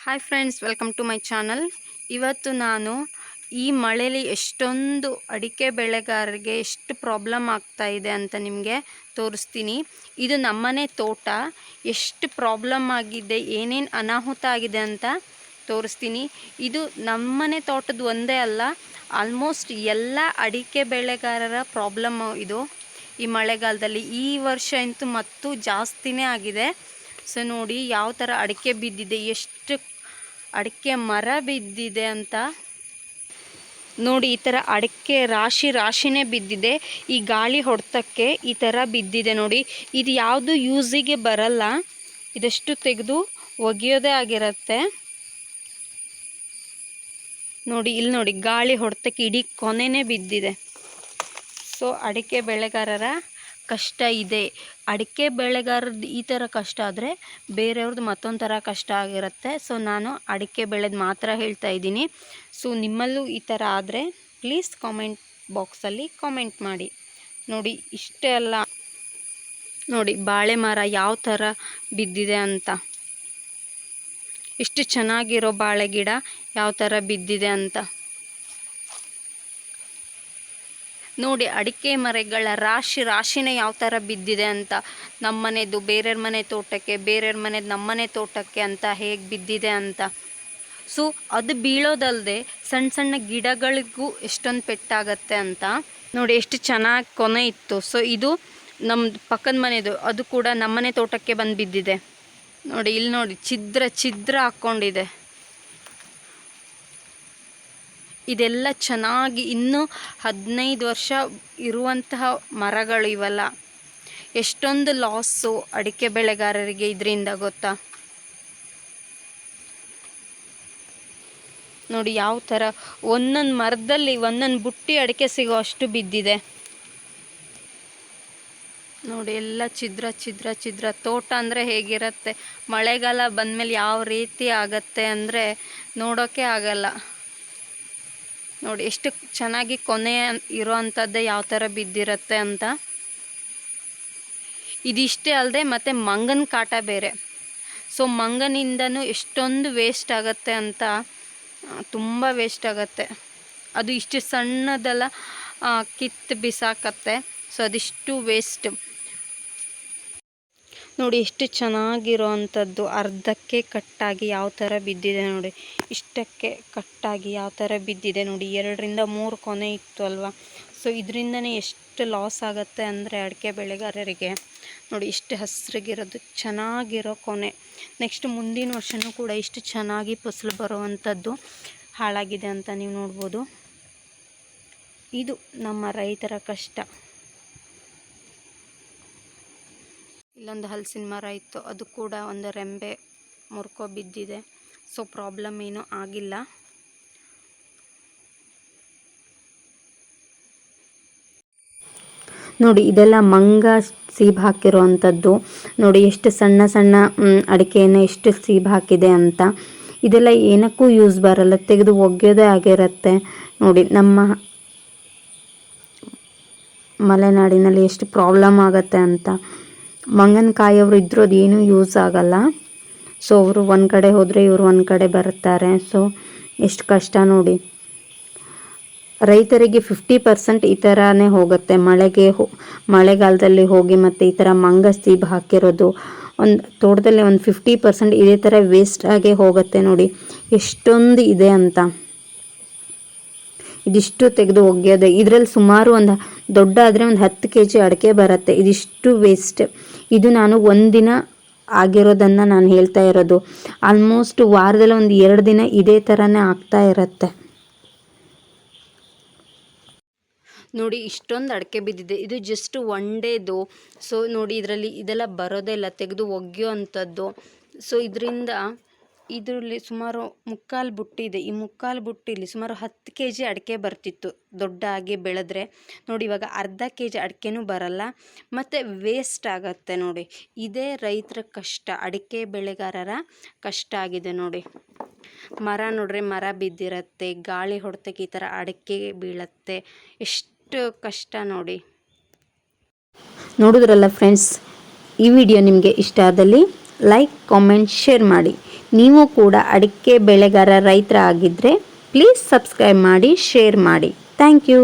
Hi friends, welcome to my channel. ಇವತ್ತು ನಾನು ಈ ಮಳೆಯಲ್ಲಿ ಎಷ್ಟೊಂದು ಅಡಿಕೆ ಬೆಳೆಗಾರರಿಗೆ ಎಷ್ಟು ಪ್ರಾಬ್ಲಮ್ ಆಗ್ತಾ ಇದೆ ಅಂತ ನಿಮಗೆ ತೋರಿಸ್ತೀನಿ. ಇದು ನಮ್ಮನೆ ತೋಟ, ಎಷ್ಟು ಪ್ರಾಬ್ಲಮ್ ಆಗಿದೆ, ಏನೇನು ಅನಾಹುತ ಆಗಿದೆ ಅಂತ ತೋರಿಸ್ತೀನಿ. ಇದು ನಮ್ಮನೆ ತೋಟದ ಒಂದೇ ಅಲ್ಲ, ಆಲ್ಮೋಸ್ಟ್ ಎಲ್ಲ ಅಡಿಕೆ ಬೆಳೆಗಾರರ ಪ್ರಾಬ್ಲಮ್ ಇದು ಈ ಮಳೆಗಾಲದಲ್ಲಿ. ಈ ವರ್ಷ ಅಂತೂ ಮತ್ತು ಜಾಸ್ತಿನೇ ಆಗಿದೆ. ಸೊ ನೋಡಿ ಯಾವ ಥರ ಅಡಿಕೆ ಬಿದ್ದಿದೆ, ಎಷ್ಟು ಅಡಿಕೆ ಮರ ಬಿದ್ದಿದೆ ಅಂತ ನೋಡಿ. ಈ ಥರ ಅಡಿಕೆ ರಾಶಿನೇ ಬಿದ್ದಿದೆ. ಈ ಗಾಳಿ ಹೊಡೆತಕ್ಕೆ ಈ ಥರ ಬಿದ್ದಿದೆ ನೋಡಿ. ಇದು ಯಾವುದು ಯೂಸಿಗೆ ಬರಲ್ಲ, ಇದಷ್ಟು ತೆಗೆದು ಒಗೆಯೋದೇ ಆಗಿರುತ್ತೆ ನೋಡಿ. ಇಲ್ಲಿ ನೋಡಿ, ಗಾಳಿ ಹೊಡೆತಕ್ಕೆ ಇಡೀ ಕೊನೆನೇ ಬಿದ್ದಿದೆ. ಸೊ ಅಡಿಕೆ ಬೆಳೆಗಾರರ ಕಷ್ಟ ಇದೆ. ಅಡಿಕೆ ಬೆಳೆಗಾರದ್ದು ಈ ಥರ ಕಷ್ಟ ಆದರೆ ಬೇರೆಯವ್ರದ್ದು ಮತ್ತೊಂದು ಥರ ಕಷ್ಟ ಆಗಿರುತ್ತೆ. ಸೊ ನಾನು ಅಡಿಕೆ ಬೆಳೆದು ಮಾತ್ರ ಹೇಳ್ತಾ ಇದ್ದೀನಿ. ಸೊ ನಿಮ್ಮಲ್ಲೂ ಈ ಥರ ಆದರೆ ಪ್ಲೀಸ್ ಕಾಮೆಂಟ್ ಬಾಕ್ಸಲ್ಲಿ ಕಾಮೆಂಟ್ ಮಾಡಿ. ನೋಡಿ ಇಷ್ಟೇ ಅಲ್ಲ, ನೋಡಿ ಬಾಳೆ ಮರ ಯಾವ ಥರ ಬಿದ್ದಿದೆ ಅಂತ, ಇಷ್ಟು ಚೆನ್ನಾಗಿರೋ ಬಾಳೆ ಗಿಡ ಯಾವ ಥರ ಬಿದ್ದಿದೆ ಅಂತ ನೋಡಿ. ಅಡಿಕೆ ಮರಗಳ ರಾಶಿನೇ ಯಾವ ಥರ ಬಿದ್ದಿದೆ ಅಂತ, ನಮ್ಮನೆದು ಬೇರೆಯವ್ರ ಮನೆ ತೋಟಕ್ಕೆ, ಬೇರೆಯವ್ರ ಮನೆದು ನಮ್ಮನೆ ತೋಟಕ್ಕೆ ಅಂತ ಹೇಗೆ ಬಿದ್ದಿದೆ ಅಂತ. ಸೊ ಅದು ಬೀಳೋದಲ್ಲದೆ ಸಣ್ಣ ಸಣ್ಣ ಗಿಡಗಳಿಗೂ ಎಷ್ಟೊಂದು ಪೆಟ್ಟಾಗತ್ತೆ ಅಂತ ನೋಡಿ. ಎಷ್ಟು ಚೆನ್ನಾಗಿ ಕೊನೆ ಇತ್ತು. ಸೊ ಇದು ನಮ್ಮ ಪಕ್ಕದ ಮನೆದು, ಅದು ಕೂಡ ನಮ್ಮನೆ ತೋಟಕ್ಕೆ ಬಂದು ಬಿದ್ದಿದೆ ನೋಡಿ. ಇಲ್ಲಿ ನೋಡಿ, ಛಿದ್ರ ಹಾಕ್ಕೊಂಡಿದೆ. ಇದೆಲ್ಲ ಚೆನ್ನಾಗಿ ಇನ್ನೂ 15 ವರ್ಷ ಇರುವಂತಹ ಮರಗಳು ಇವೆಲ್ಲ. ಎಷ್ಟೊಂದು ಲಾಸು ಅಡಿಕೆ ಬೆಳೆಗಾರರಿಗೆ ಇದರಿಂದ ಗೊತ್ತಾ. ನೋಡಿ ಯಾವ ಥರ ಒಂದೊಂದು ಮರದಲ್ಲಿ ಒಂದೊಂದು ಬುಟ್ಟಿ ಅಡಿಕೆ ಸಿಗೋ ಅಷ್ಟು ಬಿದ್ದಿದೆ ನೋಡಿ. ಎಲ್ಲ ಛಿದ್ರ ತೋಟ ಅಂದರೆ ಹೇಗಿರುತ್ತೆ, ಮಳೆಗಾಲ ಬಂದಮೇಲೆ ಯಾವ ರೀತಿ ಆಗತ್ತೆ ಅಂದರೆ ನೋಡೋಕ್ಕೆ ಆಗಲ್ಲ ನೋಡಿ. ಎಷ್ಟು ಚೆನ್ನಾಗಿ ಕೊನೆ ಇರೋ ಅಂಥದ್ದೇ ಯಾವ ಥರ ಬಿದ್ದಿರುತ್ತೆ ಅಂತ. ಇದಿಷ್ಟೇ ಅಲ್ಲದೆ ಮತ್ತು ಮಂಗನ ಕಾಟ ಬೇರೆ. ಸೊ ಮಂಗನಿಂದನೂ ಎಷ್ಟೊಂದು ವೇಸ್ಟ್ ಆಗುತ್ತೆ ಅಂತ, ತುಂಬ ವೇಸ್ಟ್ ಆಗುತ್ತೆ. ಅದು ಇಷ್ಟು ಸಣ್ಣದೆಲ್ಲ ಕಿತ್ತು ಬಿಸಾಕತ್ತೆ. ಸೊ ಅದಿಷ್ಟು ವೇಸ್ಟ್ ನೋಡಿ. ಎಷ್ಟು ಚೆನ್ನಾಗಿರೋ ಅಂಥದ್ದು ಅರ್ಧಕ್ಕೆ ಕಟ್ಟಾಗಿ ಯಾವ ಥರ ಬಿದ್ದಿದೆ ನೋಡಿ. ಇಷ್ಟಕ್ಕೆ ಕಟ್ಟಾಗಿ ಯಾವ ಥರ ಬಿದ್ದಿದೆ ನೋಡಿ. 2-3 ಕೊನೆ ಇತ್ತು ಅಲ್ವಾ. ಸೊ ಇದರಿಂದನೇ ಎಷ್ಟು ಲಾಸ್ ಆಗುತ್ತೆ ಅಂದರೆ ಅಡಿಕೆ ಬೆಳೆಗಾರರಿಗೆ ನೋಡಿ. ಇಷ್ಟು ಹಸಿರಿಗಿರೋದು ಚೆನ್ನಾಗಿರೋ ಕೊನೆ. ನೆಕ್ಸ್ಟ್ ಮುಂದಿನ ವರ್ಷವೂ ಕೂಡ ಇಷ್ಟು ಚೆನ್ನಾಗಿ ಫಸಲು ಬರುವಂಥದ್ದು ಹಾಳಾಗಿದೆ ಅಂತ ನೀವು ನೋಡ್ಬೋದು. ಇದು ನಮ್ಮ ರೈತರ ಕಷ್ಟ. ಇಲ್ಲೊಂದು ಹಲಸಿನ ಮರ ಇತ್ತು, ಅದು ಕೂಡ ಒಂದು ರೆಂಬೆ ಮುರ್ಕೊ ಬಿದ್ದಿದೆ. ಸೊ ಪ್ರಾಬ್ಲಮ್ ಏನೂ ಆಗಿಲ್ಲ. ನೋಡಿ ಇದೆಲ್ಲ ಮಂಗ ಸೀಬ್ ಹಾಕಿರೋ ಅಂಥದ್ದು ನೋಡಿ. ಎಷ್ಟು ಸಣ್ಣ ಸಣ್ಣ ಅಡಿಕೆಯನ್ನು ಎಷ್ಟು ಸೀಬ್ ಹಾಕಿದೆ ಅಂತ. ಇದೆಲ್ಲ ಏನಕ್ಕೂ ಯೂಸ್ ಬರಲ್ಲ, ತೆಗೆದು ಒಗೆಯೋದೇ ಆಗಿರುತ್ತೆ ನೋಡಿ. ನಮ್ಮ ಮಲೆನಾಡಿನಲ್ಲಿ ಎಷ್ಟು ಪ್ರಾಬ್ಲಮ್ ಆಗುತ್ತೆ ಅಂತ. ಮಂಗನಕಾಯಿಯವರು ಇದ್ರೂ ಅದೇನೂ ಯೂಸ್ ಆಗಲ್ಲ. ಸೊ ಅವರು ಒಂದು ಕಡೆ ಹೋದರೆ ಇವರು ಒಂದು ಕಡೆ ಬರುತ್ತಾರೆ. ಸೊ ಎಷ್ಟು ಕಷ್ಟ ನೋಡಿ. ರೈತರಿಗೆ 50% ಈ ಥರನೇ ಹೋಗುತ್ತೆ. ಮಳೆಗಾಲದಲ್ಲಿ ಹೋಗಿ ಮತ್ತು ಈ ಥರ ಮಂಗ ಸೀಬ್ ಹಾಕಿರೋದು ಒಂದು ತೋಟದಲ್ಲಿ ಒಂದು 50% ಇದೇ ಥರ ವೇಸ್ಟ್ ಆಗೇ ಹೋಗುತ್ತೆ ನೋಡಿ. ಎಷ್ಟೊಂದು ಇದೆ ಅಂತ. ಇದಿಷ್ಟು ತೆಗೆದು ಒಗೆಯೋದೆ. ಇದರಲ್ಲಿ ಸುಮಾರು ಒಂದು ದೊಡ್ಡ ಆದರೆ ಒಂದು 10 kg ಅಡಿಕೆ ಬರುತ್ತೆ. ಇದಿಷ್ಟು ವೇಸ್ಟ್. ಇದು ನಾನು ಒಂದಿನ ಆಗಿರೋದನ್ನು ನಾನು ಹೇಳ್ತಾ ಇರೋದು. ಆಲ್ಮೋಸ್ಟ್ ವಾರದಲ್ಲಿ ಒಂದು 2 ದಿನ ಇದೇ ಥರನೇ ಆಗ್ತಾ ಇರುತ್ತೆ ನೋಡಿ. ಇಷ್ಟೊಂದು ಅಡಿಕೆ ಬಿದ್ದಿದೆ. ಇದು ಜಸ್ಟ್ ಒನ್ ಡೇದು. ಸೊ ನೋಡಿ ಇದರಲ್ಲಿ ಇದೆಲ್ಲ ಬರೋದೇ ಇಲ್ಲ, ತೆಗೆದು ಒಗೆಯೋ ಅಂಥದ್ದು. ಸೊ ಇದರಲ್ಲಿ ಸುಮಾರು 3/4 ಬುಟ್ಟಿ ಇದೆ. ಈ 3/4 ಬುಟ್ಟಿಲಿ ಸುಮಾರು 10 kg ಅಡಿಕೆ ಬರ್ತಿತ್ತು ದೊಡ್ಡ ಆಗಿ ಬೆಳೆದ್ರೆ. ನೋಡಿ ಇವಾಗ ಅರ್ಧ kg ಅಡಿಕೆನೂ ಬರಲ್ಲ ಮತ್ತು ವೇಸ್ಟ್ ಆಗತ್ತೆ ನೋಡಿ. ಇದೇ ರೈತರ ಕಷ್ಟ, ಅಡಿಕೆ ಬೆಳೆಗಾರರ ಕಷ್ಟ ಆಗಿದೆ ನೋಡಿ. ಮರ ನೋಡ್ರಿ, ಮರ ಬಿದ್ದಿರತ್ತೆ, ಗಾಳಿ ಹೊಡೆತಕ್ಕೆ ಈ ಥರ ಅಡಿಕೆ ಬೀಳತ್ತೆ. ಎಷ್ಟು ಕಷ್ಟ ನೋಡಿ. ನೋಡಿದ್ರಲ್ಲ ಫ್ರೆಂಡ್ಸ್, ಈ ವಿಡಿಯೋ ನಿಮಗೆ ಇಷ್ಟ ಆದಲ್ಲಿ ಲೈಕ್ ಕಾಮೆಂಟ್ ಶೇರ್ ಮಾಡಿ. ನೀವು ಕೂಡ ಅಡಿಕೆ ಬೆಳೆಗಾರ ರೈತರ ಆಗಿದ್ದರೆ ಪ್ಲೀಸ್ ಸಬ್ಸ್ಕ್ರೈಬ್ ಮಾಡಿ, ಶೇರ್ ಮಾಡಿ. Thank you.